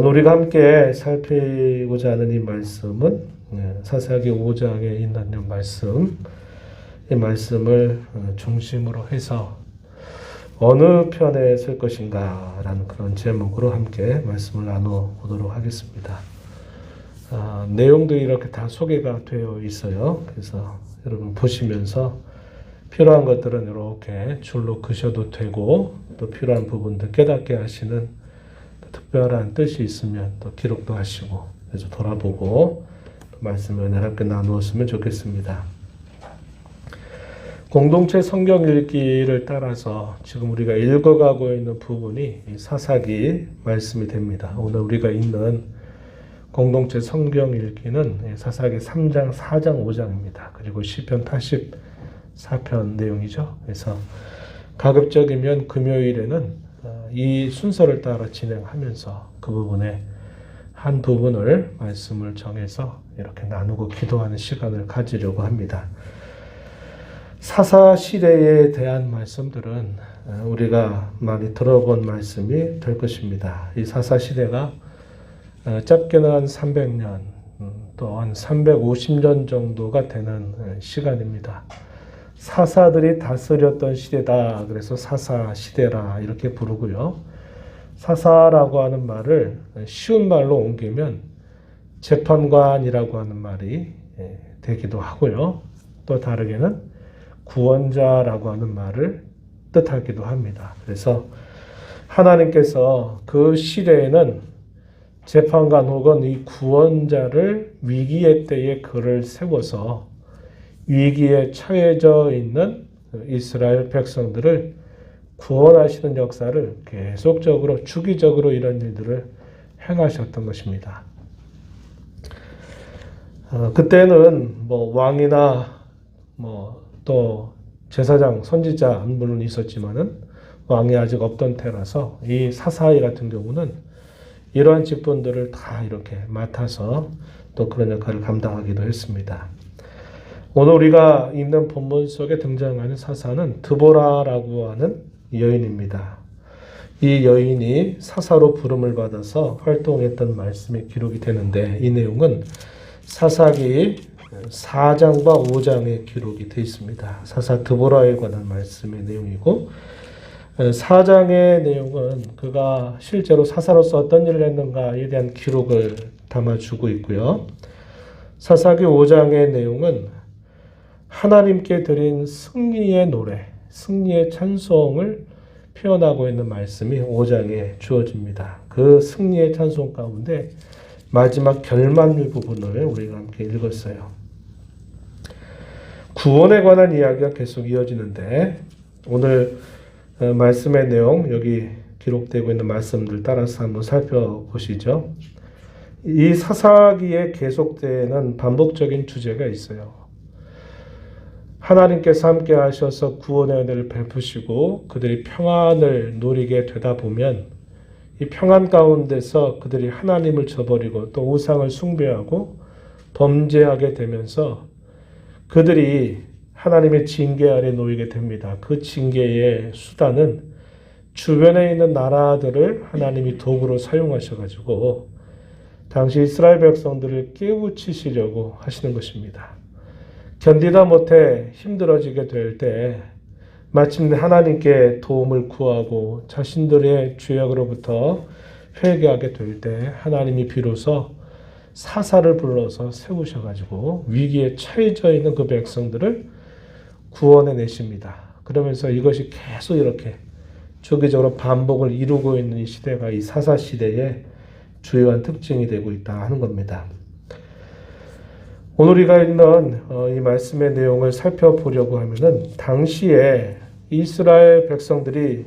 오늘 우리가 함께 살피고자 하는 이 말씀은 사사기 5장에 있는 이 말씀, 이 말씀을 중심으로 해서 어느 편에 설 것인가 라는 그런 제목으로 함께 말씀을 나눠보도록 하겠습니다. 내용도 이렇게 다 소개가 되어 있어요. 그래서 여러분 보시면서 필요한 것들은 이렇게 줄로 그셔도 되고, 또 필요한 부분들 깨닫게 하시는 특별한 뜻이 있으면 또 기록도 하시고, 그래서 돌아보고 말씀을 함께 나누었으면 좋겠습니다. 공동체 성경 읽기를 따라서 지금 우리가 읽어가고 있는 부분이 사사기 말씀이 됩니다. 오늘 우리가 있는 공동체 성경 읽기는 사사기 3장, 4장, 5장입니다. 그리고 시편 84편 내용이죠. 그래서 가급적이면 금요일에는 이 순서를 따라 진행하면서 그 부분에 한 부분을 말씀을 정해서 이렇게 나누고 기도하는 시간을 가지려고 합니다. 사사 시대에 대한 말씀들은 우리가 많이 들어본 말씀이 될 것입니다. 이 사사 시대가 짧게는 한 300년, 또 한 350년 정도가 되는 시간입니다. 사사들이 다스렸던 시대다. 그래서 사사 시대라 이렇게 부르고요. 사사라고 하는 말을 쉬운 말로 옮기면 재판관이라고 하는 말이 되기도 하고요. 또 다르게는 구원자라고 하는 말을 뜻하기도 합니다. 그래서 하나님께서 그 시대에는 재판관 혹은 이 구원자를 위기의 때에 그를 세워서 위기에 처해져 있는 이스라엘 백성들을 구원하시는 역사를 계속적으로 주기적으로 이런 일들을 행하셨던 것입니다. 그때는 왕이나 또 제사장, 선지자 물론 있었지만은 왕이 아직 없던 때라서 이 사사이 같은 경우는 이러한 직분들을 다 이렇게 맡아서 또 그런 역할을 감당하기도 했습니다. 오늘 우리가 읽는 본문 속에 등장하는 사사는 드보라라고 하는 여인입니다. 이 여인이 사사로 부름을 받아서 활동했던 말씀이 기록이 되는데, 이 내용은 사사기 4장과 5장에 기록이 되어 있습니다. 사사 드보라에 관한 말씀의 내용이고, 4장의 내용은 그가 실제로 사사로서 어떤 일을 했는가에 대한 기록을 담아주고 있고요. 사사기 5장의 내용은 하나님께 드린 승리의 노래, 승리의 찬송을 표현하고 있는 말씀이 5장에 주어집니다. 그 승리의 찬송 가운데 마지막 결말 부분을 우리가 함께 읽었어요. 구원에 관한 이야기가 계속 이어지는데, 오늘 말씀의 내용, 여기 기록되고 있는 말씀들 따라서 한번 살펴보시죠. 이 사사기에 계속되는 반복적인 주제가 있어요. 하나님께서 함께 하셔서 구원의 은혜를 베푸시고 그들이 평안을 누리게 되다 보면 이 평안 가운데서 그들이 하나님을 저버리고 또 우상을 숭배하고 범죄하게 되면서 그들이 하나님의 징계 아래 놓이게 됩니다. 그 징계의 수단은 주변에 있는 나라들을 하나님이 도구로 사용하셔가지고 당시 이스라엘 백성들을 깨우치시려고 하시는 것입니다. 견디다 못해 힘들어지게 될 때 마침내 하나님께 도움을 구하고 자신들의 죄악으로부터 회개하게 될 때 하나님이 비로소 사사를 불러서 세우셔가지고 위기에 처해져 있는 그 백성들을 구원해 내십니다. 그러면서 이것이 계속 이렇게 주기적으로 반복을 이루고 있는 이 시대가 이 사사 시대의 주요한 특징이 되고 있다 하는 겁니다. 오늘 우리가 읽는 이 말씀의 내용을 살펴보려고 하면은 당시에 이스라엘 백성들이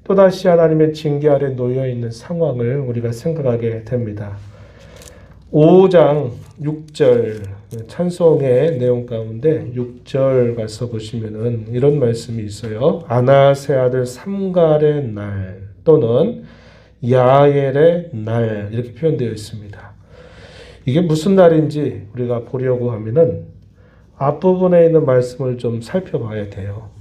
또다시 하나님의 징계 아래 놓여 있는 상황을 우리가 생각하게 됩니다. 5장 6절 찬송의 내용 가운데 6절 가서 보시면은 이런 말씀이 있어요. 아나세 아들 삼갈의 날 또는 야엘의 날 이렇게 표현되어 있습니다. 이게 무슨 날인지 우리가 보려고 하면은 앞부분에 있는 말씀을 좀 살펴봐야 돼요.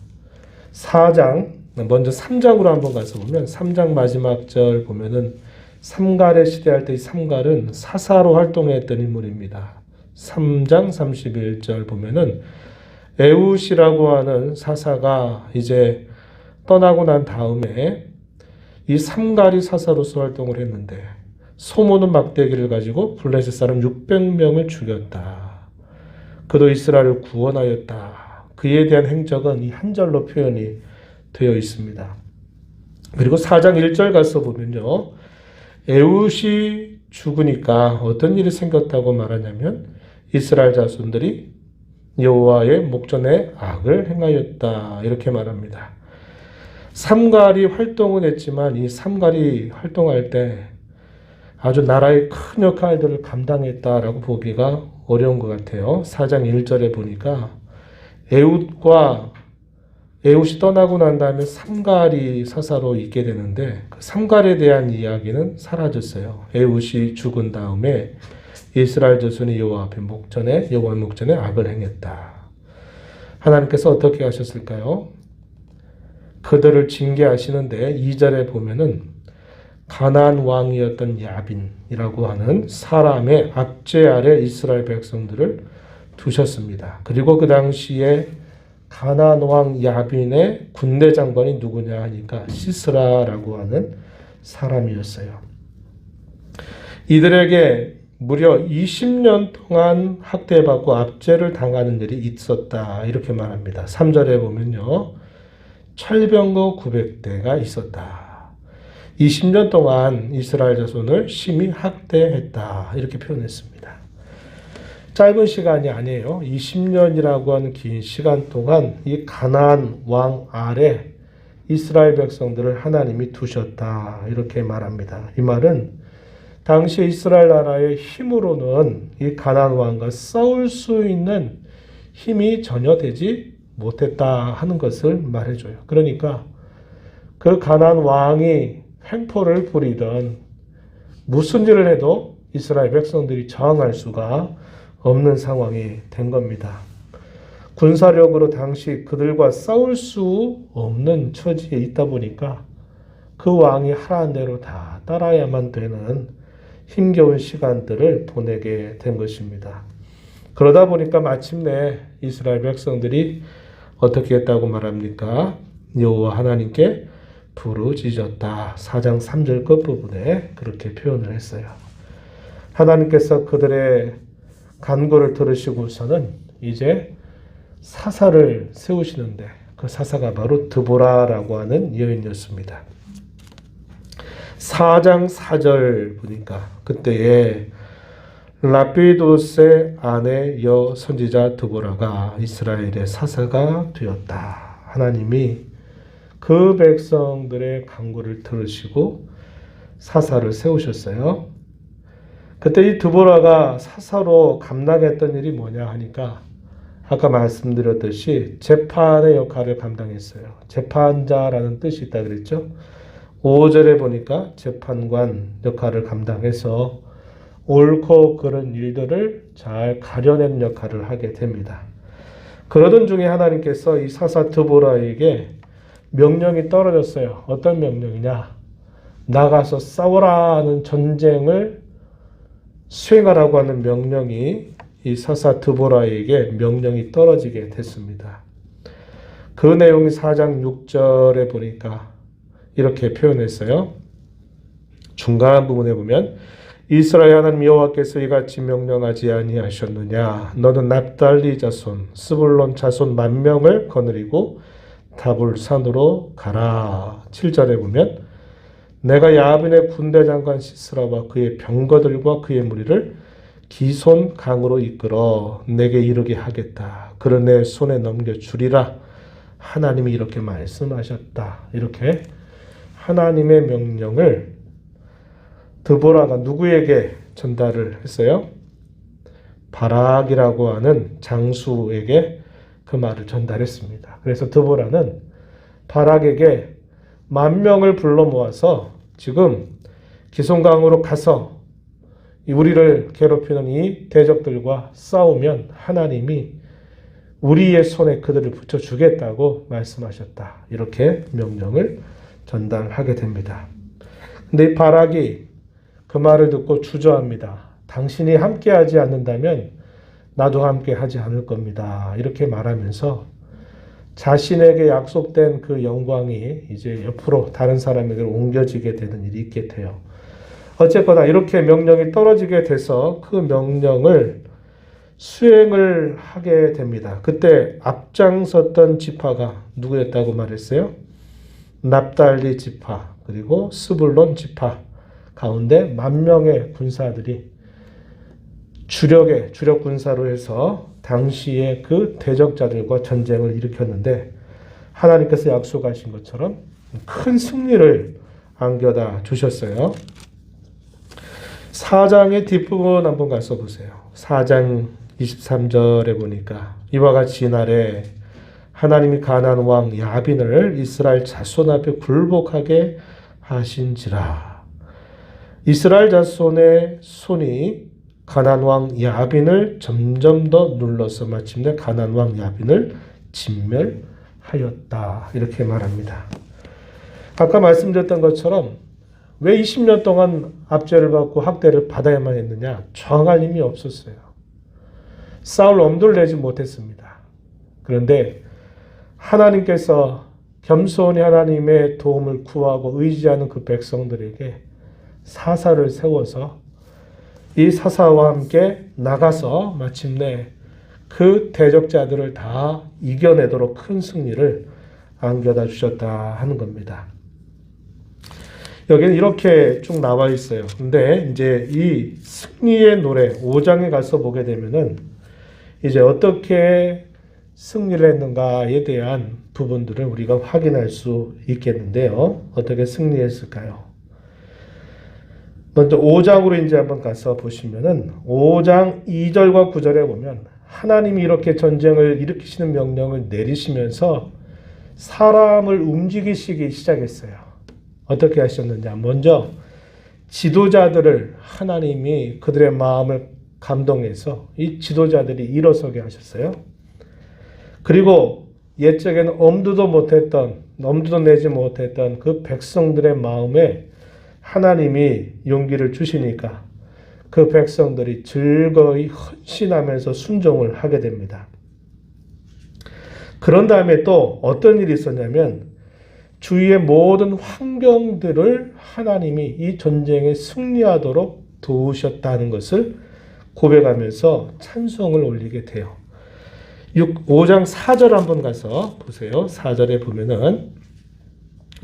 4장, 먼저 3장으로 한번 가서 보면 3장 마지막 절 보면은 삼갈의 시대할 때 이 삼갈은 사사로 활동했던 인물입니다. 3장 31절 보면은 에웃이라고 하는 사사가 이제 떠나고 난 다음에 이 삼갈이 사사로서 활동을 했는데 소모는 막대기를 가지고 블레셋 사람 600명을 죽였다. 그도 이스라엘을 구원하였다. 그에 대한 행적은 이 한 절로 표현이 되어 있습니다. 그리고 4장 1절 가서 보면요. 에웃이 죽으니까 어떤 일이 생겼다고 말하냐면 이스라엘 자손들이 여호와의 목전에 악을 행하였다. 이렇게 말합니다. 삼갈이 활동은 했지만 이 삼갈이 활동할 때 아주 나라의 큰 역할들을 감당했다라고 보기가 어려운 것 같아요. 4장 1절에 보니까 에웃이 떠나고 난 다음에 삼갈이 사사로 있게 되는데 그 삼갈에 대한 이야기는 사라졌어요. 에웃이 죽은 다음에 이스라엘 자손이 여호와 목전에 악을 행했다. 하나님께서 어떻게 하셨을까요? 그들을 징계하시는데 2절에 보면은 가나안 왕이었던 야빈이라고 하는 사람의 압제 아래 이스라엘 백성들을 두셨습니다. 그리고 그 당시에 가나안 왕 야빈의 군대 장관이 누구냐 하니까 시스라라고 하는 사람이었어요. 이들에게 무려 20년 동안 학대받고 압제를 당하는 일이 있었다. 이렇게 말합니다. 3절에 보면요. 철병거 900대가 있었다. 20년 동안 이스라엘 자손을 심히 학대했다. 이렇게 표현했습니다. 짧은 시간이 아니에요. 20년이라고 하는 긴 시간 동안 이 가나안 왕 아래 이스라엘 백성들을 하나님이 두셨다. 이렇게 말합니다. 이 말은 당시 이스라엘 나라의 힘으로는 이 가나안 왕과 싸울 수 있는 힘이 전혀 되지 못했다 하는 것을 말해줘요. 그러니까 그 가나안 왕이 횡포를 부리던 무슨 일을 해도 이스라엘 백성들이 저항할 수가 없는 상황이 된 겁니다. 군사력으로 당시 그들과 싸울 수 없는 처지에 있다 보니까 그 왕이 하라는 대로 다 따라야만 되는 힘겨운 시간들을 보내게 된 것입니다. 그러다 보니까 마침내 이스라엘 백성들이 어떻게 했다고 말합니까? 여호와 하나님께 부르짖었다. 4장 3절 끝부분에 그렇게 표현을 했어요. 하나님께서 그들의 간구를 들으시고서는 이제 사사를 세우시는데 그 사사가 바로 드보라라고 하는 여인이었습니다. 4장 4절 보니까 그때에 라피도스의 아내 여 선지자 드보라가 이스라엘의 사사가 되었다. 하나님이 그 백성들의 간구를 들으시고 사사를 세우셨어요. 그때 이 드보라가 사사로 감당했던 일이 뭐냐 하니까 아까 말씀드렸듯이 재판의 역할을 감당했어요. 재판자라는 뜻이 있다 그랬죠. 5절에 보니까 재판관 역할을 감당해서 옳고 그른 일들을 잘 가려낸 역할을 하게 됩니다. 그러던 중에 하나님께서 이 사사 드보라에게 명령이 떨어졌어요. 어떤 명령이냐? 나가서 싸워라 하는 전쟁을 수행하라고 하는 명령이 이 사사 드보라에게 명령이 떨어지게 됐습니다. 그 내용이 4장 6절에 보니까 이렇게 표현했어요. 중간 부분에 보면 이스라엘 하나님 여호와께서 이같이 명령하지 아니하셨느냐? 너는 납달리 자손, 스불론 자손 10,000명을 거느리고 다불산으로 가라. 7절에 보면 내가 야빈의 군대 장관 시스라와 그의 병거들과 그의 무리를 기손 강으로 이끌어 내게 이르게 하겠다. 그를 내 손에 넘겨주리라. 하나님이 이렇게 말씀하셨다. 이렇게 하나님의 명령을 드보라가 누구에게 전달을 했어요? 바락이라고 하는 장수에게 그 말을 전달했습니다. 그래서 드보라는 바락에게 10,000명을 불러 모아서 지금 기손강으로 가서 우리를 괴롭히는 이 대적들과 싸우면 하나님이 우리의 손에 그들을 붙여주겠다고 말씀하셨다. 이렇게 명령을 전달하게 됩니다. 근데 이 바락이 그 말을 듣고 주저합니다. 당신이 함께하지 않는다면 나도 함께하지 않을 겁니다. 이렇게 말하면서 자신에게 약속된 그 영광이 이제 옆으로 다른 사람에게 옮겨지게 되는 일이 있게 돼요. 어쨌거나 이렇게 명령이 떨어지게 돼서 그 명령을 수행을 하게 됩니다. 그때 앞장섰던 지파가 누구였다고 말했어요? 납달리 지파 그리고 스불론 지파 가운데 10,000명의 군사들이 주력 군사로 해서 당시에 그 대적자들과 전쟁을 일으켰는데 하나님께서 약속하신 것처럼 큰 승리를 안겨다 주셨어요. 4장의 뒷부분 한번 가서 보세요. 4장 23절에 보니까 이와 같이 이날에 하나님이 가나안 왕 야빈을 이스라엘 자손 앞에 굴복하게 하신지라. 이스라엘 자손의 손이 가나안 왕 야빈을 점점 더 눌러서 마침내 가나안 왕 야빈을 진멸하였다. 이렇게 말합니다. 아까 말씀드렸던 것처럼 왜 20년 동안 압제를 받고 학대를 받아야만 했느냐? 저항할 힘이 없었어요. 싸울 엄두를 내지 못했습니다. 그런데 하나님께서 겸손히 하나님의 도움을 구하고 의지하는 그 백성들에게 사사를 세워서 이 사사와 함께 나가서 마침내 그 대적자들을 다 이겨내도록 큰 승리를 안겨다 주셨다 하는 겁니다. 여기는 이렇게 쭉 나와 있어요. 근데 이제 이 승리의 노래 5장에 가서 보게 되면은 이제 어떻게 승리를 했는가에 대한 부분들을 우리가 확인할 수 있겠는데요. 어떻게 승리했을까요? 먼저 5장으로 이제 한번 가서 보시면은 5장 2절과 9절에 보면 하나님이 이렇게 전쟁을 일으키시는 명령을 내리시면서 사람을 움직이시기 시작했어요. 어떻게 하셨느냐? 먼저 지도자들을 하나님이 그들의 마음을 감동해서 이 지도자들이 일어서게 하셨어요. 그리고 옛적에는 엄두도 내지 못했던 그 백성들의 마음에 하나님이 용기를 주시니까 그 백성들이 즐거이 헌신하면서 순종을 하게 됩니다. 그런 다음에 또 어떤 일이 있었냐면 주위의 모든 환경들을 하나님이 이 전쟁에 승리하도록 도우셨다는 것을 고백하면서 찬송을 올리게 돼요. 5장 4절 한번 가서 보세요. 4절에 보면은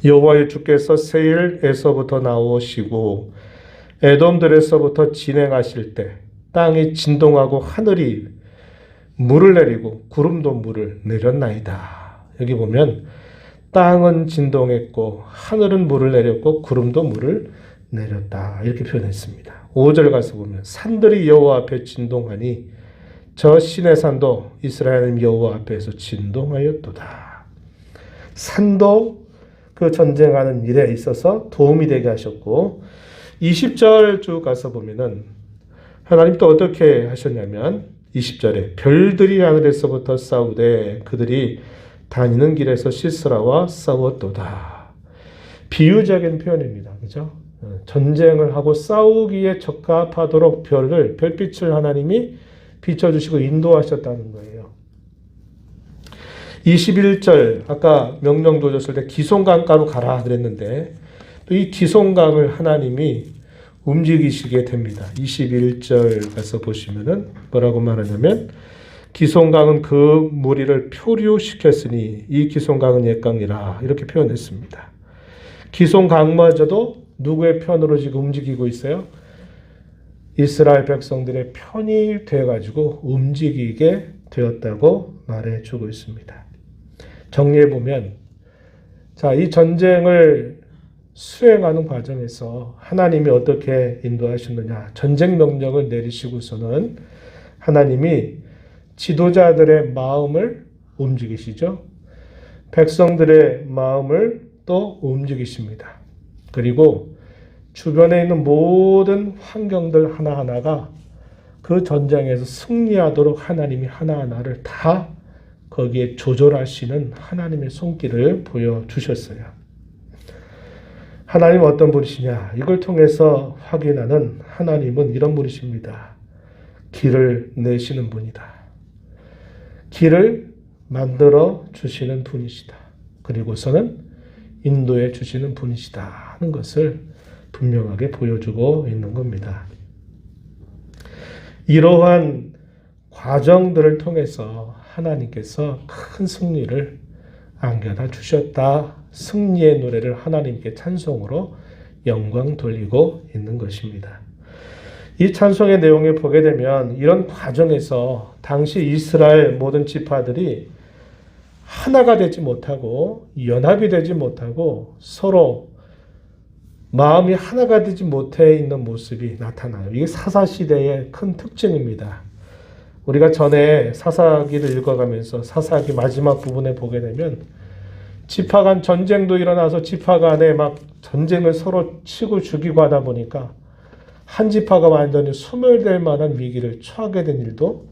여호와의 주께서 세일에서부터 나오시고 에돔들에서부터 진행하실 때 땅이 진동하고 하늘이 물을 내리고 구름도 물을 내렸나이다. 여기 보면 땅은 진동했고 하늘은 물을 내렸고 구름도 물을 내렸다. 이렇게 표현했습니다. 5절 가서 보면 산들이 여호와 앞에 진동하니 저 시내 산도 이스라엘 여호와 앞에서 진동하였도다. 산도 그 전쟁하는 일에 있어서 도움이 되게 하셨고 20절 쭉 가서 보면은 하나님 또 어떻게 하셨냐면 20절에 별들이 하늘에서부터 싸우되 그들이 다니는 길에서 시스라와 싸웠도다. 비유적인 표현입니다. 그죠? 전쟁을 하고 싸우기에 적합하도록 별빛을 하나님이 비춰주시고 인도하셨다는 거예요. 21절 아까 명령도 줬을 때 기송강가로 가라 그랬는데 또 이 기송강을 하나님이 움직이시게 됩니다. 21절 가서 보시면은 뭐라고 말하냐면 기송강은 그 무리를 표류시켰으니 이 기송강은 옛강이라 이렇게 표현했습니다. 기송강마저도 누구의 편으로 지금 움직이고 있어요? 이스라엘 백성들의 편이 되어가지고 움직이게 되었다고 말해주고 있습니다. 정리해보면 자, 이 전쟁을 수행하는 과정에서 하나님이 어떻게 인도하셨느냐. 전쟁 명령을 내리시고서는 하나님이 지도자들의 마음을 움직이시죠. 백성들의 마음을 또 움직이십니다. 그리고 주변에 있는 모든 환경들 하나하나가 그 전쟁에서 승리하도록 하나님이 하나하나를 다 거기에 조절하시는 하나님의 손길을 보여주셨어요. 하나님은 어떤 분이시냐? 이걸 통해서 확인하는 하나님은 이런 분이십니다. 길을 내시는 분이다. 길을 만들어 주시는 분이시다. 그리고서는 인도해 주시는 분이시다 하는 것을 분명하게 보여주고 있는 겁니다. 이러한 과정들을 통해서 하나님께서 큰 승리를 안겨다 주셨다. 승리의 노래를 하나님께 찬송으로 영광 돌리고 있는 것입니다. 이 찬송의 내용을 보게 되면 이런 과정에서 당시 이스라엘 모든 지파들이 하나가 되지 못하고 연합이 되지 못하고 서로 마음이 하나가 되지 못해 있는 모습이 나타나요. 이게 사사시대의 큰 특징입니다. 우리가 전에 사사기를 읽어가면서 사사기 마지막 부분에 보게 되면 지파 간 전쟁도 일어나서 지파 간에 막 전쟁을 서로 치고 죽이고 하다 보니까 한 지파가 완전히 소멸될 만한 위기를 처하게 된 일도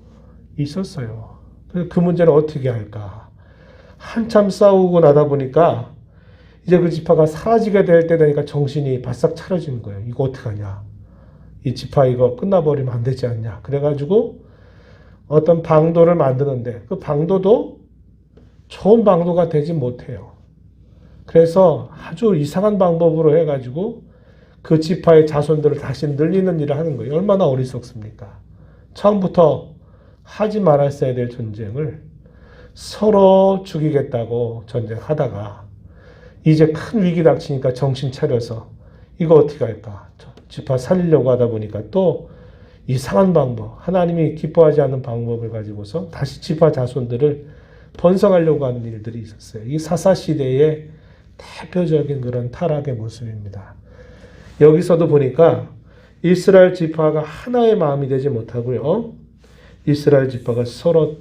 있었어요. 그 문제는 어떻게 할까? 한참 싸우고 나다 보니까 이제 그 지파가 사라지게 될 때 되니까 정신이 바싹 차려지는 거예요. 이거 어떡하냐? 이 지파 이거 끝나버리면 안 되지 않냐? 그래가지고 어떤 방도를 만드는데 그 방도도 좋은 방도가 되지 못해요. 그래서 아주 이상한 방법으로 해가지고 그 지파의 자손들을 다시 늘리는 일을 하는 거예요. 얼마나 어리석습니까? 처음부터 하지 말았어야 될 전쟁을 서로 죽이겠다고 전쟁하다가 이제 큰 위기 닥치니까 정신 차려서 이거 어떻게 할까? 지파 살리려고 하다 보니까 또 이상한 방법, 하나님이 기뻐하지 않는 방법을 가지고서 다시 지파 자손들을 번성하려고 하는 일들이 있었어요. 이 사사시대의 대표적인 그런 타락의 모습입니다. 여기서도 보니까 이스라엘 지파가 하나의 마음이 되지 못하고요. 이스라엘 지파가 서로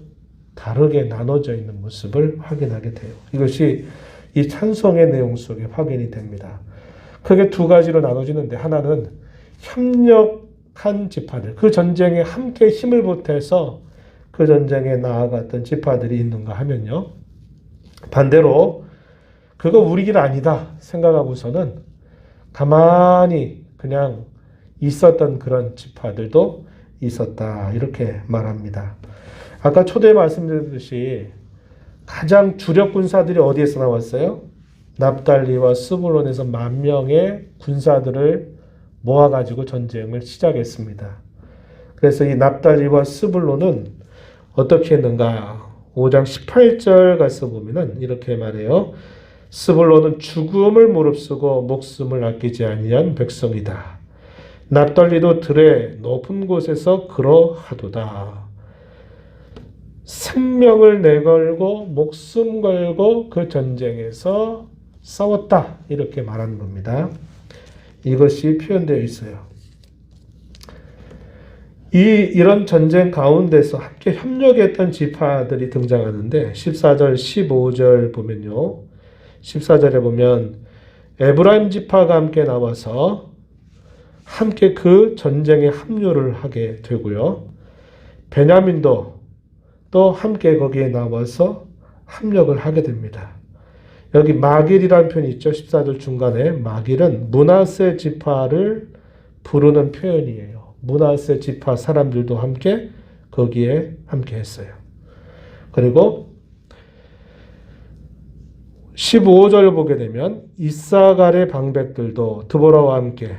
다르게 나눠져 있는 모습을 확인하게 돼요. 이것이 이 찬송의 내용 속에 확인이 됩니다. 크게 두 가지로 나눠지는데 하나는 협력한 지파들, 그 전쟁에 함께 힘을 보태서 그 전쟁에 나아갔던 지파들이 있는가 하면요. 반대로 그거 우리 길 아니다 생각하고서는 가만히 그냥 있었던 그런 지파들도 있었다. 이렇게 말합니다. 아까 초대에 말씀드렸듯이 가장 주력 군사들이 어디에서 나왔어요? 납달리와 스불론에서 10,000명의 군사들을 모아가지고 전쟁을 시작했습니다. 그래서 이 납달리와 스불론은 어떻게 했는가? 5장 18절 가서 보면은 이렇게 말해요. 스불론은 죽음을 무릅쓰고 목숨을 아끼지 아니한 백성이다. 납달리도 들의 높은 곳에서 그러하도다. 생명을 내걸고 목숨 걸고 그 전쟁에서 싸웠다. 이렇게 말하는 겁니다. 이것이 표현되어 있어요. 이런 전쟁 가운데서 함께 협력했던 지파들이 등장하는데 14절, 15절 보면요. 14절에 보면 에브라임 지파가 함께 나와서 함께 그 전쟁에 합류를 하게 되고요. 베냐민도 또 함께 거기에 나와서 합력을 하게 됩니다. 여기 마길이라는 표현이 있죠. 14절 중간에 마길은 므낫세 지파를 부르는 표현이에요. 므낫세 지파 사람들도 함께 거기에 함께 했어요. 그리고 15절을 보게 되면 이사갈의 방백들도 드보라와 함께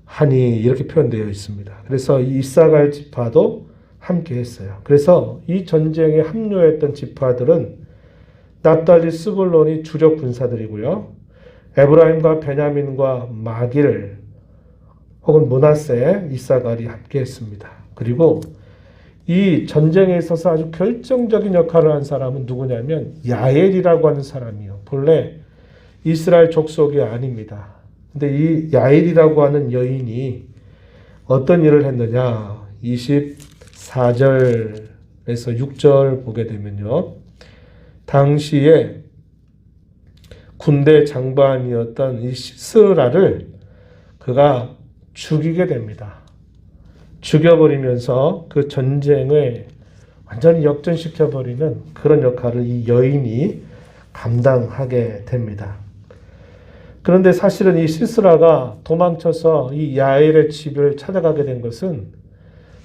하니 이렇게 표현되어 있습니다. 그래서 이 이사갈 지파도 함께 했어요. 그래서 이 전쟁에 합류했던 지파들은 납달리 스불론이 주력 군사들이고요. 에브라임과 베냐민과 마길 혹은 므낫세, 이사갈이 함께 했습니다. 그리고 이 전쟁에 있어서 아주 결정적인 역할을 한 사람은 누구냐면 야엘이라고 하는 사람이요. 본래 이스라엘 족속이 아닙니다. 근데 이 야엘이라고 하는 여인이 어떤 일을 했느냐. 24절에서 6절 보게 되면요. 당시에 군대 장관이었던 이 시스라를 그가 죽이게 됩니다. 죽여버리면서 그 전쟁을 완전히 역전시켜버리는 그런 역할을 이 여인이 감당하게 됩니다. 그런데 사실은 이 시스라가 도망쳐서 이 야엘의 집을 찾아가게 된 것은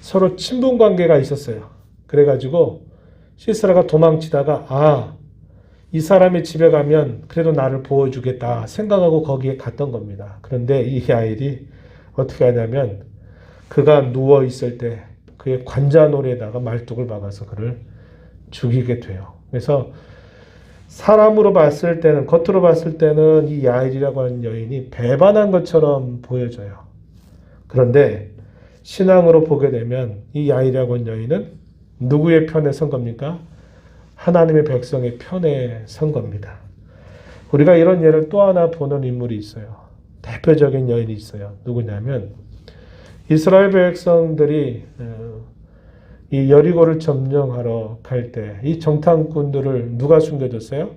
서로 친분 관계가 있었어요. 그래가지고 시스라가 도망치다가 이 사람의 집에 가면 그래도 나를 보호해주겠다 생각하고 거기에 갔던 겁니다. 그런데 이 야엘이 어떻게 하냐면 그가 누워 있을 때 그의 관자놀이에다가 말뚝을 박아서 그를 죽이게 돼요. 그래서 사람으로 봤을 때는, 겉으로 봤을 때는 이 야엘이라고 하는 여인이 배반한 것처럼 보여져요. 그런데 신앙으로 보게 되면 이 야엘이라고 하는 여인은 누구의 편에 선 겁니까? 하나님의 백성의 편에 선 겁니다. 우리가 이런 예를 또 하나 보는 인물이 있어요. 대표적인 여인이 있어요. 누구냐면 이스라엘 백성들이 이 여리고를 점령하러 갈 때 이 정탐꾼들을 누가 숨겨줬어요?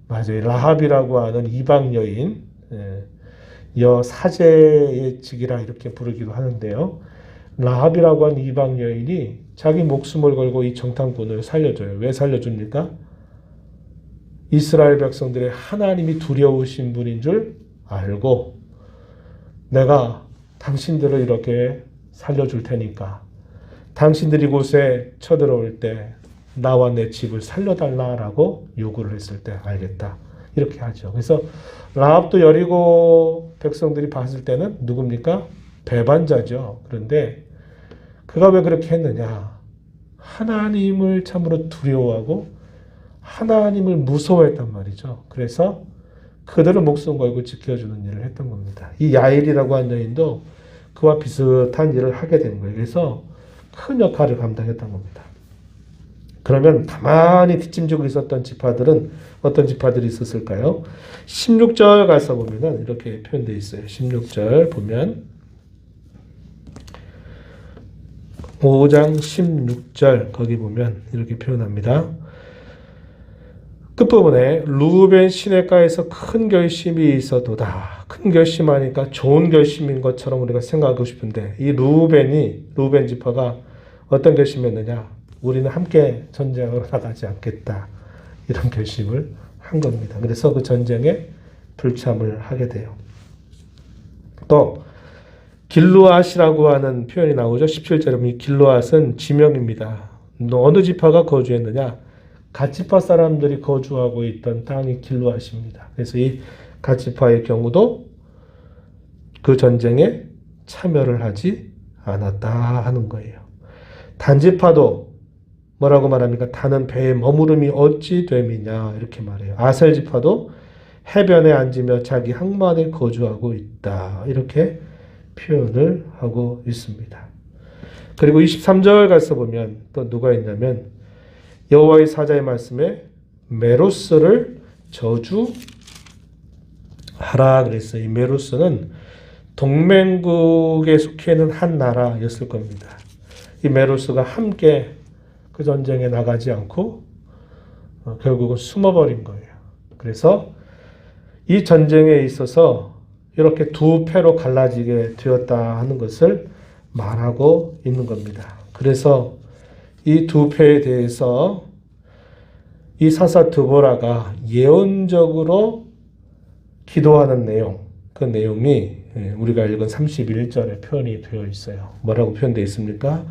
맞아요. 라합이라고 하는 이방 여인, 여사제의 직이라 이렇게 부르기도 하는데요. 라합이라고 하는 이방 여인이 자기 목숨을 걸고 이 정탐꾼을 살려줘요. 왜 살려줍니까? 이스라엘 백성들의 하나님이 두려우신 분인 줄 알고 내가 당신들을 이렇게 살려줄 테니까 당신들이 이곳에 쳐들어올 때 나와 내 집을 살려달라라고 요구를 했을 때 알겠다. 이렇게 하죠. 그래서 라합도 여리고 백성들이 봤을 때는 누굽니까? 배반자죠. 그런데 그가 왜 그렇게 했느냐? 하나님을 참으로 두려워하고 하나님을 무서워했단 말이죠. 그래서 그들을 목숨 걸고 지켜주는 일을 했던 겁니다. 이 야엘이라고 하는 여인도 그와 비슷한 일을 하게 된 거예요. 그래서 큰 역할을 감당했던 겁니다. 그러면 가만히 뒷짐지고 있었던 지파들은 어떤 지파들이 있었을까요? 16절 가서 보면은 이렇게 표현되어 있어요. 16절 보면 5장 16절 거기 보면 이렇게 표현합니다. 끝부분에 루벤 시내가에서 큰 결심이 있어도다. 큰 결심하니까 좋은 결심인 것처럼 우리가 생각하고 싶은데 이 루벤 지파가 어떤 결심했느냐? 우리는 함께 전쟁으로 나가지 않겠다. 이런 결심을 한 겁니다. 그래서 그 전쟁에 불참을 하게 돼요. 또 길르앗이라고 하는 표현이 나오죠. 17절에 이 길르앗은 지명입니다. 어느 지파가 거주했느냐? 갓지파 사람들이 거주하고 있던 땅이 길르앗입니다. 그래서 이 갓지파의 경우도 그 전쟁에 참여를 하지 않았다 하는 거예요. 단지파도 뭐라고 말합니까? 다는 배에 머무름이 어찌 됨이냐 이렇게 말해요. 아셀 지파도 해변에 앉으며 자기 항만에 거주하고 있다 이렇게 표현을 하고 있습니다. 그리고 23절 가서 보면 또 누가 있냐면 여호와의 사자의 말씀에 메로스를 저주하라 그랬어요. 이 메로스는 동맹국에 속해 있는 한 나라였을 겁니다. 이 메로스가 함께 그 전쟁에 나가지 않고 결국은 숨어버린 거예요. 그래서 이 전쟁에 있어서 이렇게 두 패로 갈라지게 되었다 하는 것을 말하고 있는 겁니다. 그래서 이 두 패에 대해서 이 사사 드보라가 예언적으로 기도하는 내용, 그 내용이 우리가 읽은 31절에 표현이 되어 있어요. 뭐라고 표현되어 있습니까?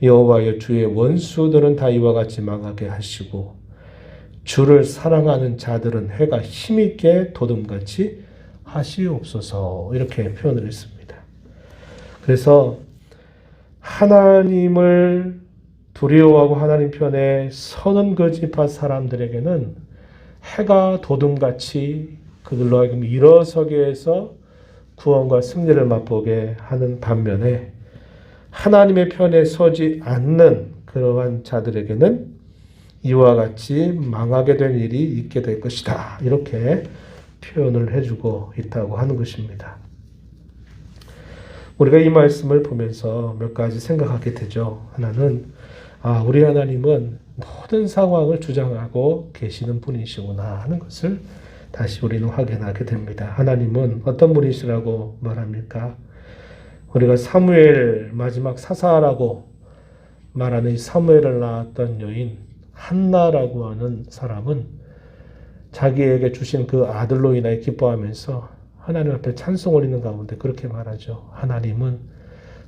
여호와여 주의 원수들은 다 이와 같이 망하게 하시고 주를 사랑하는 자들은 해가 힘있게 도둠같이 하시옵소서 이렇게 표현을 했습니다. 그래서 하나님을 두려워하고 하나님 편에 서는 그 지파 사람들에게는 해가 도둠같이 그들로 하여금 일어서게 해서 구원과 승리를 맛보게 하는 반면에 하나님의 편에 서지 않는 그러한 자들에게는 이와 같이 망하게 된 일이 있게 될 것이다. 이렇게 표현을 해주고 있다고 하는 것입니다. 우리가 이 말씀을 보면서 몇 가지 생각하게 되죠. 하나는 우리 하나님은 모든 상황을 주장하고 계시는 분이시구나 하는 것을 다시 우리는 확인하게 됩니다. 하나님은 어떤 분이시라고 말합니까? 우리가 사무엘 마지막 사사라고 말하는 이 사무엘을 낳았던 여인 한나라고 하는 사람은 자기에게 주신 그 아들로 인하여 기뻐하면서 하나님 앞에 찬송 올리는 가운데 그렇게 말하죠. 하나님은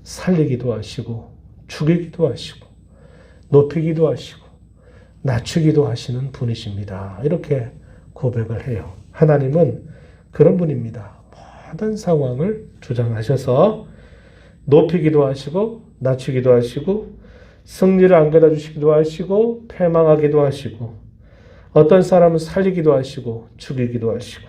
살리기도 하시고 죽이기도 하시고 높이기도 하시고 낮추기도 하시는 분이십니다. 이렇게 고백을 해요. 하나님은 그런 분입니다. 모든 상황을 주장하셔서 높이기도 하시고 낮추기도 하시고 승리를 안겨다 주시기도 하시고 패망하기도 하시고 어떤 사람은 살리기도 하시고 죽이기도 하시고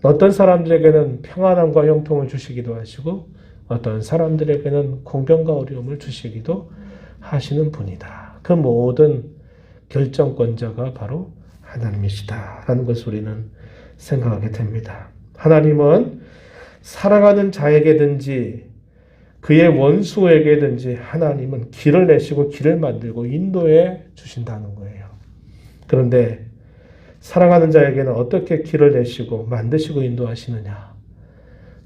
어떤 사람들에게는 평안함과 형통을 주시기도 하시고 어떤 사람들에게는 공병과 어려움을 주시기도 하시는 분이다. 그 모든 결정권자가 바로 하나님이시다라는 것을 우리는 생각하게 됩니다. 하나님은 사랑하는 자에게든지 그의 원수에게든지 하나님은 길을 내시고 길을 만들고 인도해 주신다는 거예요. 그런데 사랑하는 자에게는 어떻게 길을 내시고 만드시고 인도하시느냐?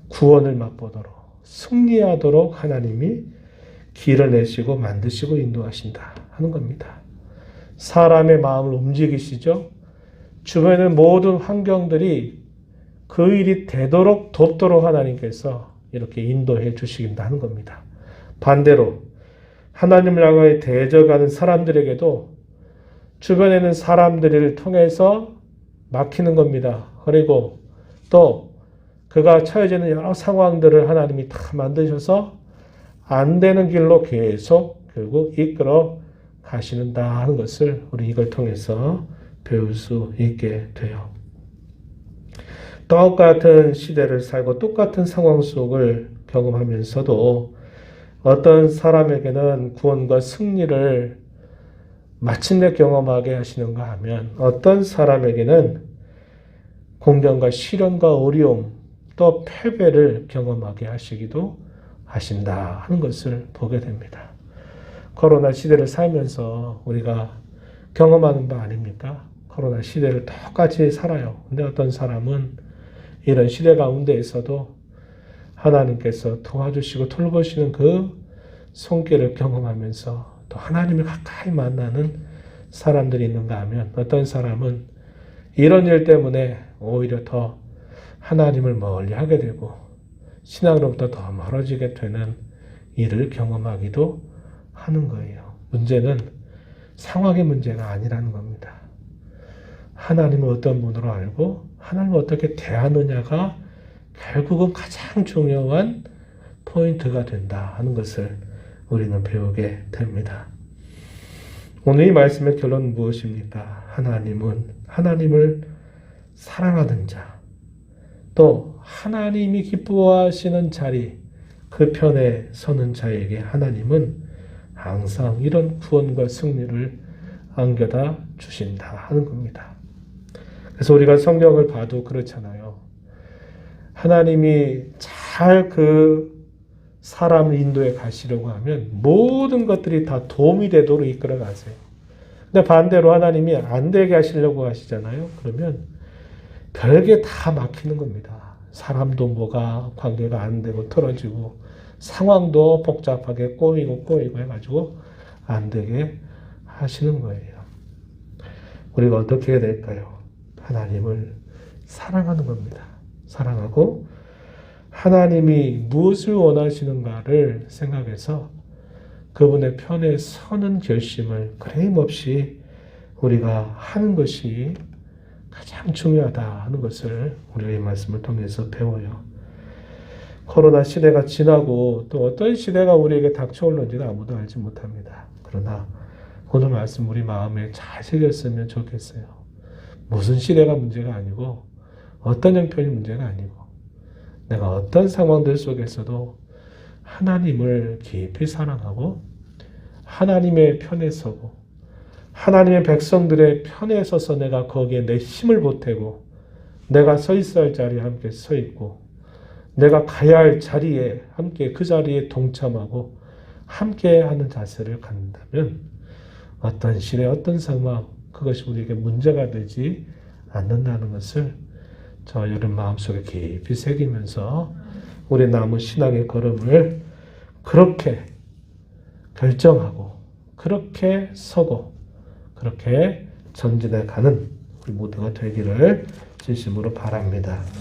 구원을 맛보도록 승리하도록 하나님이 길을 내시고 만드시고 인도하신다 하는 겁니다. 사람의 마음을 움직이시죠. 주변의 모든 환경들이 그 일이 되도록 돕도록 하나님께서 이렇게 인도해 주신다는 겁니다. 반대로 하나님을 향하여 대적하는 사람들에게도 주변에는 사람들을 통해서 막히는 겁니다. 그리고 또 그가 처해지는 여러 상황들을 하나님이 다 만드셔서 안 되는 길로 계속 결국 이끌어 가시는다 하는 것을 우리 이걸 통해서 배울 수 있게 돼요. 똑같은 시대를 살고 똑같은 상황 속을 경험하면서도 어떤 사람에게는 구원과 승리를 마침내 경험하게 하시는가 하면 어떤 사람에게는 공경과 시련과 어려움 또 패배를 경험하게 하시기도 하신다 하는 것을 보게 됩니다. 코로나 시대를 살면서 우리가 경험하는 바 아닙니까? 코로나 시대를 똑같이 살아요. 근데 어떤 사람은 이런 시대 가운데에서도 하나님께서 도와주시고 돌보시는 그 손길을 경험하면서 또 하나님을 가까이 만나는 사람들이 있는가 하면 어떤 사람은 이런 일 때문에 오히려 더 하나님을 멀리 하게 되고 신앙으로부터 더 멀어지게 되는 일을 경험하기도 하는 거예요. 문제는 상황의 문제가 아니라는 겁니다. 하나님을 어떤 분으로 알고 하나님을 어떻게 대하느냐가 결국은 가장 중요한 포인트가 된다 하는 것을 우리는 배우게 됩니다. 오늘 이 말씀의 결론은 무엇입니까? 하나님은 하나님을 사랑하는 자, 또 하나님이 기뻐하시는 자리, 그 편에 서는 자에게 하나님은 항상 이런 구원과 승리를 안겨다 주신다 하는 겁니다. 그래서 우리가 성경을 봐도 그렇잖아요. 하나님이 잘 그 사람을 인도해 가시려고 하면 모든 것들이 다 도움이 되도록 이끌어 가세요. 근데 반대로 하나님이 안 되게 하시려고 하시잖아요. 그러면 별게 다 막히는 겁니다. 사람도 뭐가 관계가 안 되고 틀어지고 상황도 복잡하게 꼬이고 해가지고 안 되게 하시는 거예요. 우리가 어떻게 해야 될까요? 하나님을 사랑하는 겁니다. 사랑하고 하나님이 무엇을 원하시는가를 생각해서 그분의 편에 서는 결심을 끊임없이 우리가 하는 것이 가장 중요하다 하는 것을 우리가 이 말씀을 통해서 배워요. 코로나 시대가 지나고 또 어떤 시대가 우리에게 닥쳐올는지는 아무도 알지 못합니다. 그러나 오늘 말씀 우리 마음에 잘 새겼으면 좋겠어요. 무슨 시대가 문제가 아니고 어떤 형편이 문제가 아니고 내가 어떤 상황들 속에서도 하나님을 깊이 사랑하고 하나님의 편에 서고 하나님의 백성들의 편에 서서 내가 거기에 내 힘을 보태고 내가 서 있어야 할 자리에 함께 서 있고 내가 가야 할 자리에 함께 그 자리에 동참하고 함께 하는 자세를 갖는다면 어떤 시대 어떤 상황 그것이 우리에게 문제가 되지 않는다는 것을 저 여러분 마음속에 깊이 새기면서 우리 남은 신앙의 걸음을 그렇게 결정하고 그렇게 서고 그렇게 전진해 가는 우리 모두가 되기를 진심으로 바랍니다.